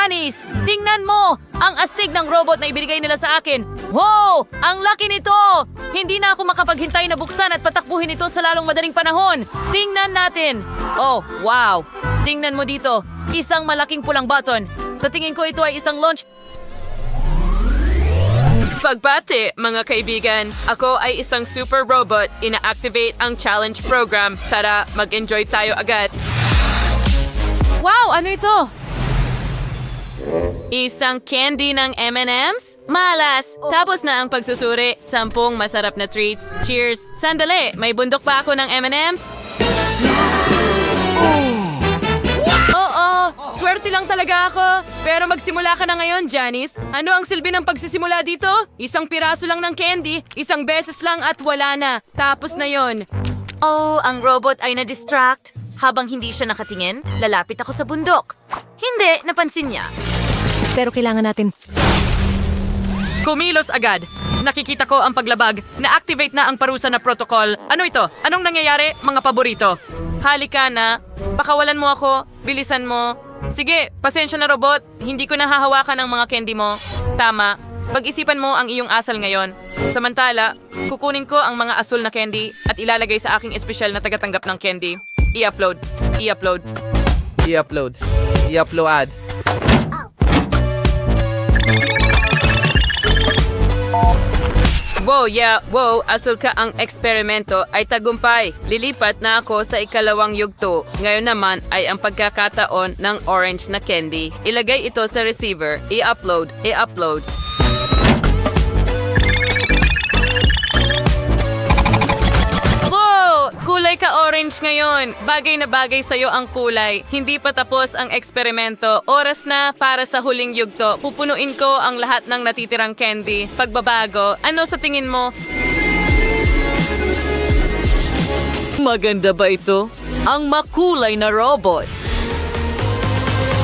Janice, tingnan mo! Ang astig ng robot na ibinigay nila sa akin. Wow! Ang laki nito! Hindi na ako makapaghintay na buksan at patakbuhin ito sa lalong madaling panahon. Tingnan natin. Oh, wow! Tingnan mo dito. Isang malaking pulang button. Sa tingin ko ito ay isang launch. Pagbati, mga kaibigan. Ako ay isang super robot. Ina-activate ang challenge program. Tara, mag-enjoy tayo agad. Wow! Ano ito? Isang candy ng M&M's? Malas! Tapos na ang pagsusuri. 10 masarap na treats. Cheers! Sandali! May bundok pa ako ng M&M's? Oo! Swerte lang talaga ako. Pero magsimula ka na ngayon, Janice. Ano ang silbi ng pagsisimula dito? Isang piraso lang ng candy, isang beses lang at wala na. Tapos na yon. Oh, ang robot ay na-distract. Habang hindi siya nakatingin, lalapit ako sa bundok. Hindi, napansin niya. Pero kailangan natin... Kumilos agad. Nakikita ko ang paglabag. Na-activate na ang parusa na protocol. Ano ito? Anong nangyayari, mga paborito? Halika na. Pakawalan mo ako. Bilisan mo. Sige, pasensya na robot. Hindi ko nahahawakan ang mga candy mo. Tama. Pag-isipan mo ang iyong asal ngayon. Samantala, kukunin ko ang mga asul na candy at ilalagay sa aking espesyal na tagatanggap ng candy. I-upload. I-upload. I-upload. I-upload. Wow, yeah, wow, asul ka ang eksperimento ay tagumpay. Lilipat na ako sa ikalawang yugto. Ngayon naman ay ang pagkakataon ng orange na candy. Ilagay ito sa receiver. I-upload. I-upload. Wow! Kulay ka orange ngayon. Bagay na bagay sa'yo ang kulay. Hindi pa tapos ang eksperimento. Oras na para sa huling yugto. Pupunuin ko ang lahat ng natitirang candy. Pagbabago, ano sa tingin mo? Maganda ba ito? Ang makulay na robot.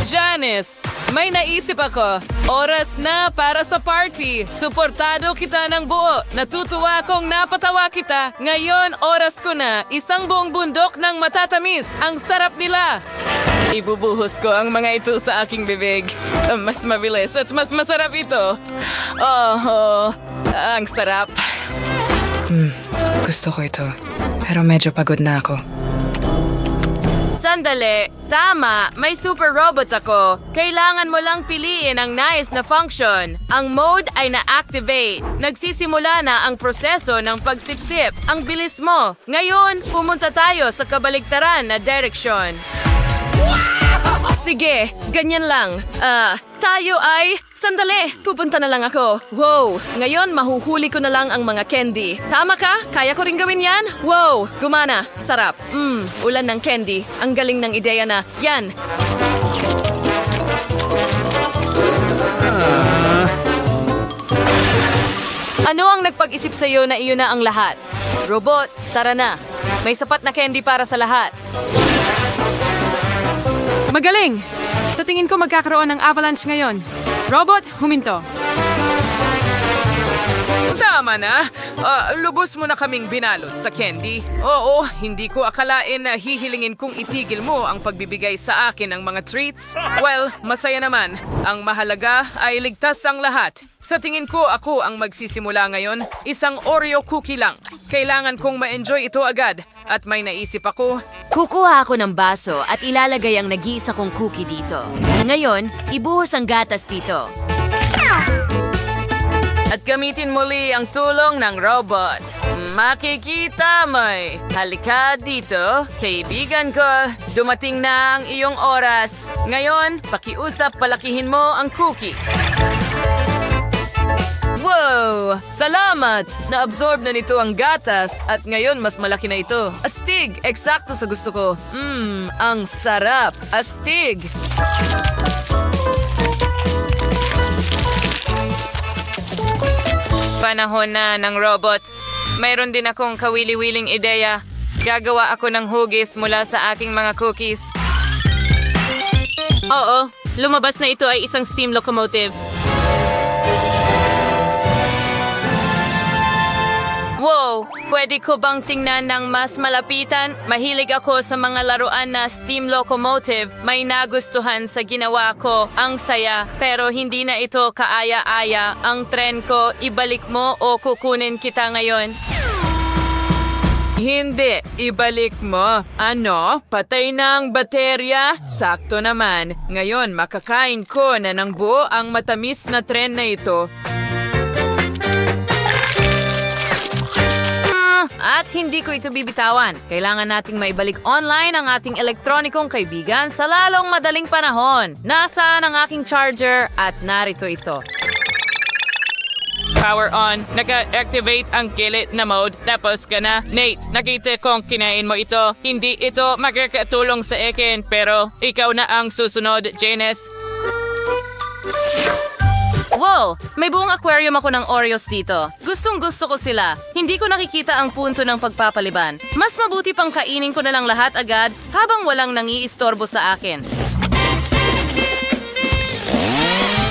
Janice, may naisip ako. Oras na para sa party. Suportado kita ng buo. Natutuwa kong napatawa kita. Ngayon, oras ko na. Isang buong bundok ng matatamis. Ang sarap nila. Ibubuhos ko ang mga ito sa aking bibig. Mas mabilis at mas masarap ito. Oh, ang sarap. Gusto ko ito. Pero medyo pagod na ako. Sandali, tama, may super robot ako. Kailangan mo lang piliin ang nais na function. Ang mode ay na-activate. Nagsisimula na ang proseso ng pagsipsip. Ang bilis mo. Ngayon, pumunta tayo sa kabaligtaran na direksyon. Sige, ganyan lang. Tayo ay... Sandali, pupunta na lang ako. Wow, ngayon mahuhuli ko na lang ang mga candy. Tama ka? Kaya ko rin gawin yan? Wow, gumana. Sarap. Ulan ng candy. Ang galing ng ideya na. Yan. Ano ang nagpag-isip sa'yo na iyon na ang lahat? Robot, tara na. May sapat na candy para sa lahat. Magaling! Sa tingin ko magkakaroon ng avalanche ngayon. Robot, huminto. Tama na. Lubos mo na kaming binalot sa candy. Oo, hindi ko akalain na hihilingin kong itigil mo ang pagbibigay sa akin ng mga treats. Well, masaya naman. Ang mahalaga ay ligtas ang lahat. Sa tingin ko ako ang magsisimula ngayon. Isang Oreo cookie lang. Kailangan kong ma-enjoy ito agad. At may naisip ako. Kukuha ako ng baso at ilalagay ang nag-iisa kong cookie dito. Ngayon, ibuhos ang gatas dito. At gamitin muli ang tulong ng robot. Makikita mo'y. Halika dito, kaibigan ko. Dumating na ang iyong oras. Ngayon, pakiusap palakihin mo ang cookie. Wow! Salamat! Na-absorb na nito ang gatas at ngayon mas malaki na ito. Astig! Eksakto sa gusto ko. Ang sarap! Astig! Panahon na ng robot. Mayroon din akong kawili-wiling ideya. Gagawa ako ng hugis mula sa aking mga cookies. Oo, lumabas na ito ay isang steam locomotive. Wow! Wow! Pwede ko bang tingnan ng mas malapitan? Mahilig ako sa mga laruan na steam locomotive. May nagustuhan sa ginawa ko. Ang saya. Pero hindi na ito kaaya-aya. Ang tren ko, ibalik mo o kukunin kita ngayon. Hindi, ibalik mo. Ano? Patay na ang baterya? Sakto naman. Ngayon, makakain ko na ng buo ang matamis na tren na ito. At hindi ko ito bibitawan. Kailangan nating maibalik online ang ating elektronikong kaibigan sa lalong madaling panahon. Nasaan ang aking charger? At narito ito. Power on. Naka-activate ang kilit na mode. Tapos ka na. Nate, nakita kong kinain mo ito. Hindi ito makakatulong sa akin. Pero ikaw na ang susunod, Janice. Wow! May buong aquarium ako ng Oreos dito. Gustong gusto ko sila. Hindi ko nakikita ang punto ng pagpapaliban. Mas mabuti pang kainin ko na lang lahat agad habang walang nangiistorbo sa akin.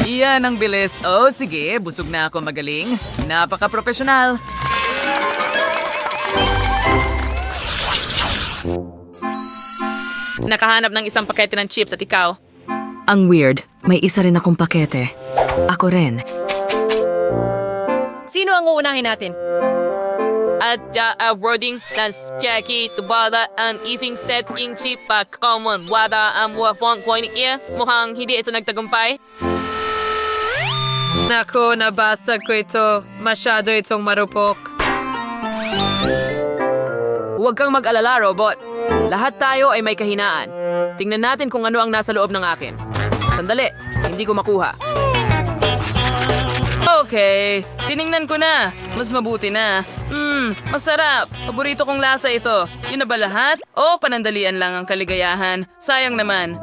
Iyan ang bilis. Oh, sige. Busog na ako magaling. Napaka-professional. Nakahanap ng isang pakete ng chips at ikaw. Ang weird. May isa rin akong pakete. Ako rin. Sino ang uunahin natin? At wording ng skaki tubada ang ising setting chip pa common wada ang wafong coin ear. Mukhang hindi ito nagtagumpay. Nako, nabasag ko ito. Masyado itong marupok. Huwag kang mag-alala, robot. Lahat tayo ay may kahinaan. Tingnan natin kung ano ang nasa loob ng akin. Sandali, hindi ko makuha. Okay, tiningnan ko na. Mas mabuti na. Masarap. Paborito kong lasa ito. Yun na ba lahat? O panandalian lang ang kaligayahan? Sayang naman.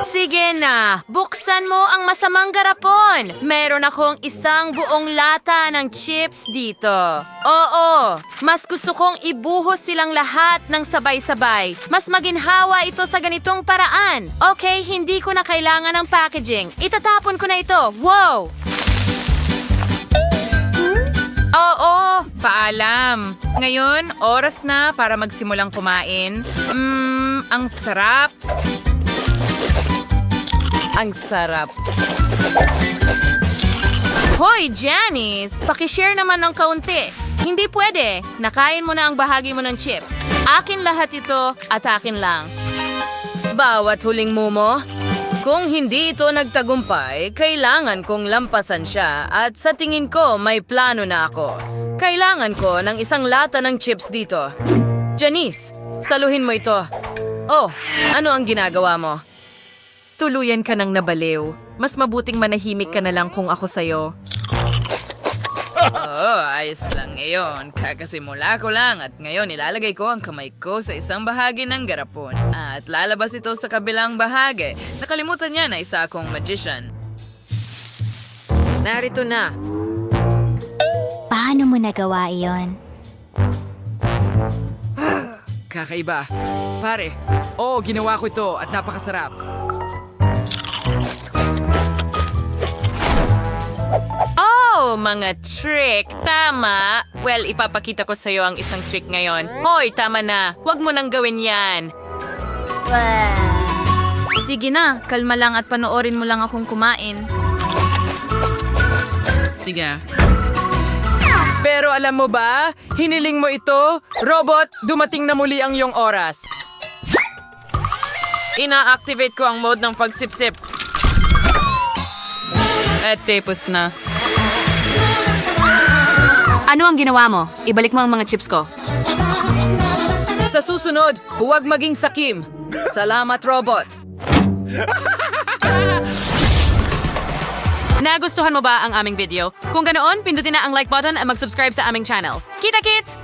Sige na, buksan mo ang masamang garapon. Meron akong isang buong lata ng chips dito. Oo, mas gusto kong ibuhos silang lahat ng sabay-sabay. Mas maginhawa ito sa ganitong paraan. Okay, hindi ko na kailangan ng packaging. Itatapon ko na ito. Wow! Oo, paalam. Ngayon, oras na para magsimulang kumain. Ang sarap. Ang sarap. Hoy, Janice! Pakishare naman ng kaunti. Hindi pwede. Nakain mo na ang bahagi mo ng chips. Akin lahat ito at akin lang. Bawat huling mumo. Kung hindi ito nagtagumpay, kailangan kong lampasan siya at sa tingin ko may plano na ako. Kailangan ko ng isang lata ng chips dito. Janice, saluhin mo ito. Oh, ano ang ginagawa mo? Tuluyan ka ng nabaliw. Mas mabuting manahimik ka na lang kung ako sa'yo. Ayos lang ngayon. Kakasimula ko lang at ngayon ilalagay ko ang kamay ko sa isang bahagi ng garapon. At lalabas ito sa kabilang bahagi. Nakalimutan niya na isa akong magician. Narito na. Paano mo nagawa iyon? Kakaiba. Pare, ginawa ko ito at napakasarap. Oh, mga trick. Tama. Well, ipapakita ko sa'yo ang isang trick ngayon. Hoy, tama na. Huwag mo nang gawin yan. Sige na, kalma lang at panoorin mo lang akong kumain. Sige. Pero alam mo ba, hiniling mo ito? Robot, dumating na muli ang iyong oras. Ina-activate ko ang mode ng pagsipsip. At tapos na. Ano ang ginawa mo? Ibalik mo ang mga chips ko. Sa susunod, huwag maging sakim. Salamat, robot. Nagustuhan mo ba ang aming video? Kung ganoon, pindutin na ang like button at mag-subscribe sa aming channel. Kita-kits!